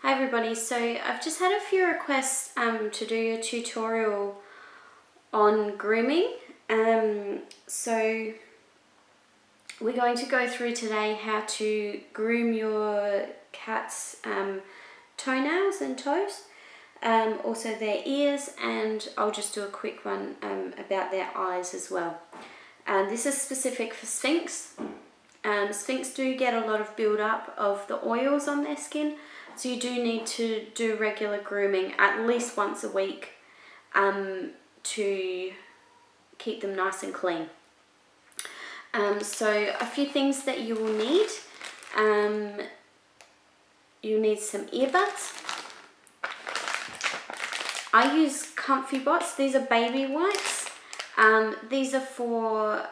Hi everybody, so I've just had a few requests to do a tutorial on grooming. So we're going to go through today how to groom your cat's toenails and toes, also their ears, and I'll just do a quick one about their eyes as well. This is specific for sphynx. Sphynx do get a lot of build-up of the oils on their skin, so you do need to do regular grooming at least once a week to keep them nice and clean. So a few things that you will need. You'll need some earbuds. I use Comfy Bots. These are baby wipes. These are for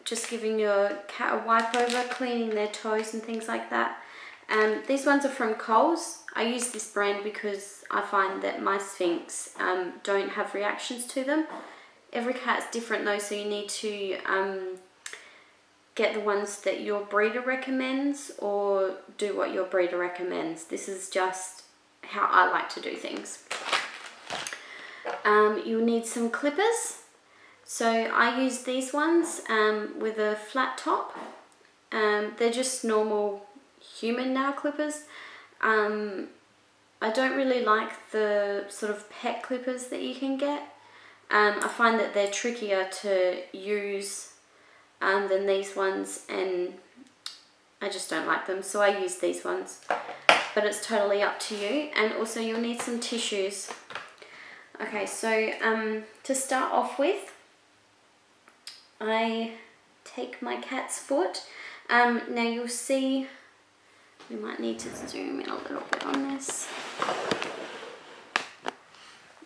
just giving your cat a wipe over, cleaning their toes and things like that. These ones are from Coles. I use this brand because I find that my sphynx don't have reactions to them. Every cat's different though, so you need to get the ones that your breeder recommends, or do what your breeder recommends. This is just how I like to do things. You'll need some clippers. So I use these ones with a flat top. They're just normal human nail clippers. I don't really like the sort of pet clippers that you can get. I find that they're trickier to use than these ones, and I just don't like them, so I use these ones, but it's totally up to you. And also you'll need some tissues. Okay, so to start off with, I take my cat's foot. Now you'll see, we might need to zoom in a little bit on this.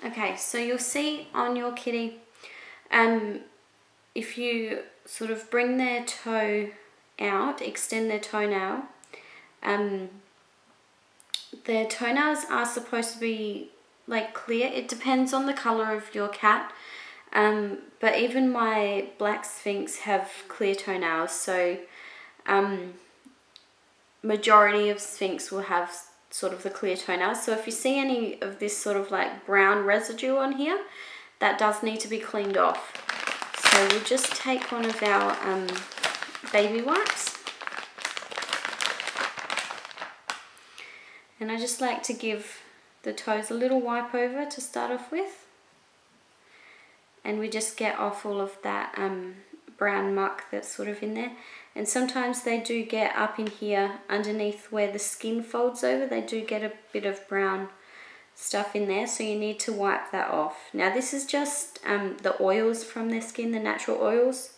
Okay, so you'll see on your kitty, if you sort of bring their toe out, extend their toenail, their toenails are supposed to be like clear. It depends on the color of your cat, but even my black sphynx have clear toenails, so majority of sphynx will have sort of the clear toenails. So if you see any of this sort of like brown residue on here, that does need to be cleaned off. So we'll just take one of our baby wipes, and I just like to give the toes a little wipe over to start off with, and we just get off all of that brown muck that's sort of in there. And sometimes they do get up in here underneath where the skin folds over, they do get a bit of brown stuff in there, so you need to wipe that off. Now this is just the oils from their skin, the natural oils.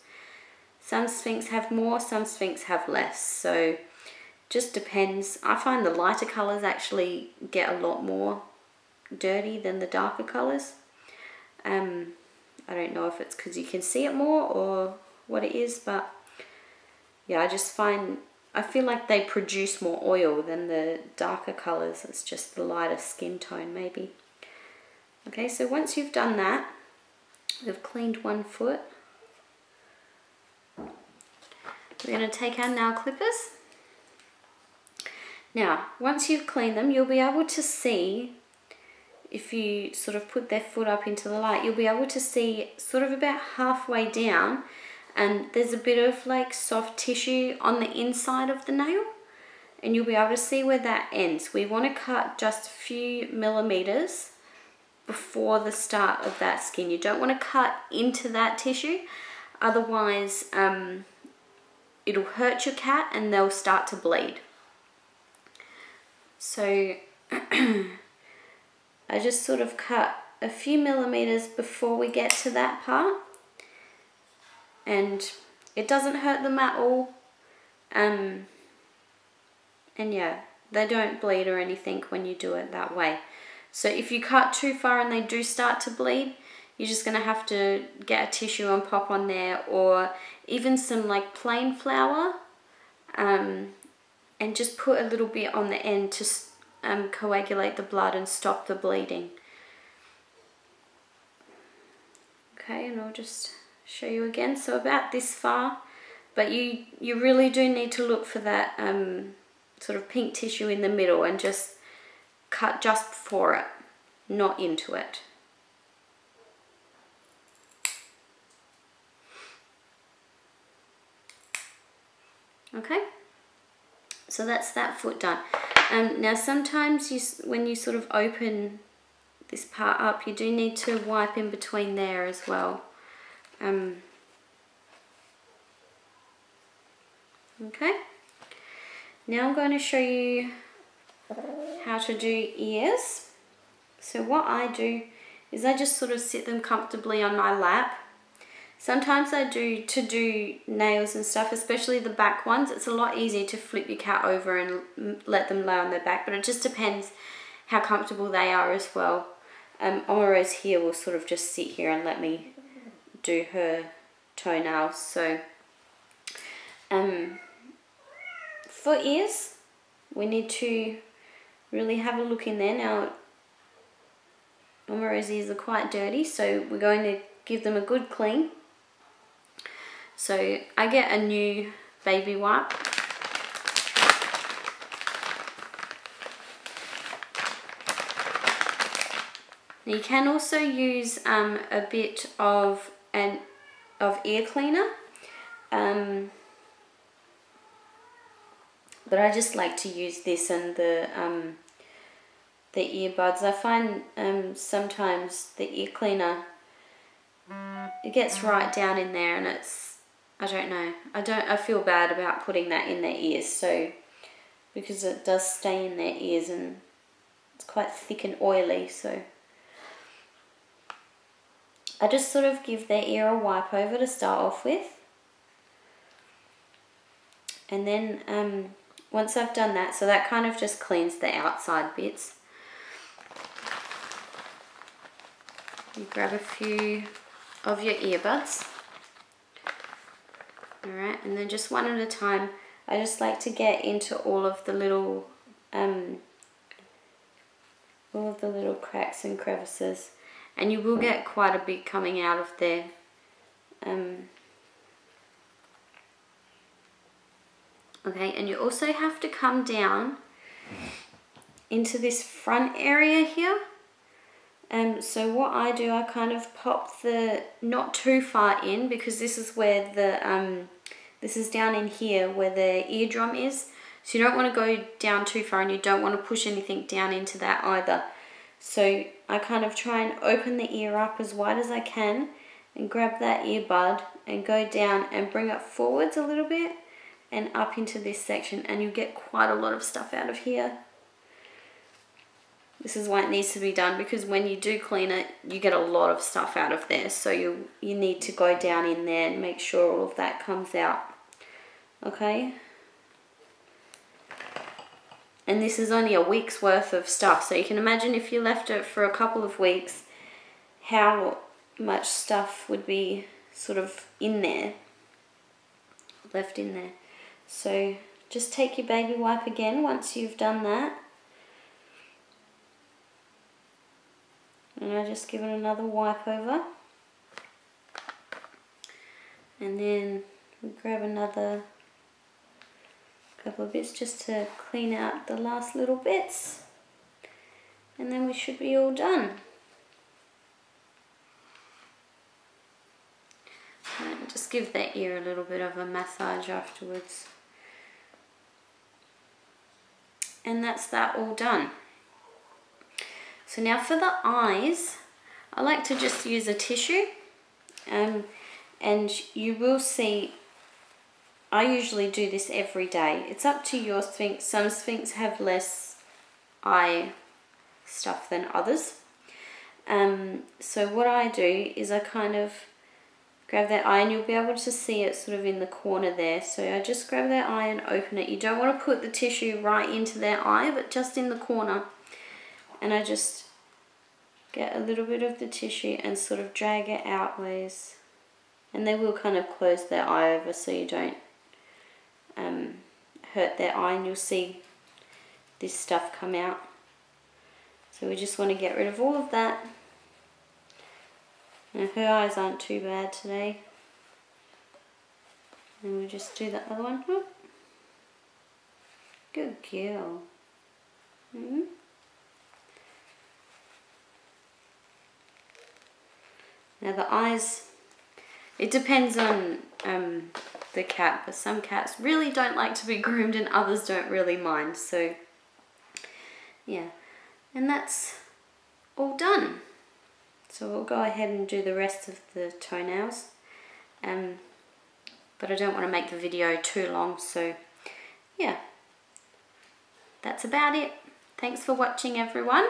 Some sphynx have more, some sphynx have less, so just depends. I find the lighter colors actually get a lot more dirty than the darker colors. I don't know if it's because you can see it more or what it is, but yeah, I feel like they produce more oil than the darker colors. It's just the lighter skin tone maybe. Okay, so once you've done that, we've cleaned one foot. We're going to take our nail clippers. Now, once you've cleaned them, you'll be able to see, if you sort of put their foot up into the light, you'll be able to see sort of about halfway down, and there's a bit of like soft tissue on the inside of the nail, and you'll be able to see where that ends. We want to cut just a few millimeters before the start of that skin. You don't want to cut into that tissue, otherwise it'll hurt your cat and they'll start to bleed. So I just sort of cut a few millimeters before we get to that part, and it doesn't hurt them at all, and yeah, they don't bleed or anything when you do it that way. So if you cut too far and they do start to bleed, you're just going to have to get a tissue and pop on there, or even some like plain flour, and just put a little bit on the end to coagulate the blood and stop the bleeding. Okay, and I'll just show you again. So about this far, but you really do need to look for that sort of pink tissue in the middle, and just cut just for it, not into it. Okay, so that's that foot done. Now sometimes when you sort of open this part up, you do need to wipe in between there as well. Okay, now I'm going to show you how to do ears. So what I do is I just sort of sit them comfortably on my lap. Sometimes I do, to do nails and stuff, especially the back ones, it's a lot easier to flip your cat over and let them lay on their back, but it just depends how comfortable they are as well. Omarose here will sort of just sit here and let me do her toenails. So for ears, we need to really have a look in there. Now, Omarose's ears are quite dirty, so we're going to give them a good clean. So I get a new baby wipe. Now you can also use a bit of ear cleaner, but I just like to use this and the earbuds. I find sometimes the ear cleaner, it gets right down in there, and it's, I don't know, I feel bad about putting that in their ears, so, because it does stay in their ears and it's quite thick and oily. So I just sort of give their ear a wipe over to start off with, and then once I've done that, so that kind of just cleans the outside bits, you grab a few of your earbuds. Alright, and then just one at a time. I just like to get into all of the little cracks and crevices, and you will get quite a bit coming out of there. Okay, and you also have to come down into this front area here. So what I do, I kind of pop the, not too far in, because this is where the, this is down in here where the eardrum is. So you don't want to go down too far, and you don't want to push anything down into that either. So I kind of try and open the ear up as wide as I can and grab that earbud and go down and bring it forwards a little bit and up into this section, and you get quite a lot of stuff out of here. This is why it needs to be done, because when you do clean it, you get a lot of stuff out of there. So you need to go down in there and make sure all of that comes out. Okay? And this is only a week's worth of stuff. So you can imagine if you left it for a couple of weeks, how much stuff would be sort of in there, left in there. So just take your baby wipe again once you've done that. And I just give it another wipe over. And then we grab another couple of bits just to clean out the last little bits. And then we should be all done. And just give that ear a little bit of a massage afterwards. And that's that all done. So now for the eyes, I like to just use a tissue, and you will see, I usually do this every day. It's up to your sphynx. Some sphynx have less eye stuff than others. So what I do is I kind of grab that eye, and you'll be able to see it sort of in the corner there. So I just grab that eye and open it. You don't want to put the tissue right into their eye, but just in the corner. And I just get a little bit of the tissue and sort of drag it outwards. And they will kind of close their eye over so you don't hurt their eye, and you'll see this stuff come out. So we just want to get rid of all of that. Now her eyes aren't too bad today. And we'll just do the other one. Good girl. Now the eyes, it depends on the cat, but some cats really don't like to be groomed and others don't really mind. So yeah, and that's all done. So we'll go ahead and do the rest of the toenails. But I don't want to make the video too long, so yeah, that's about it. Thanks for watching, everyone.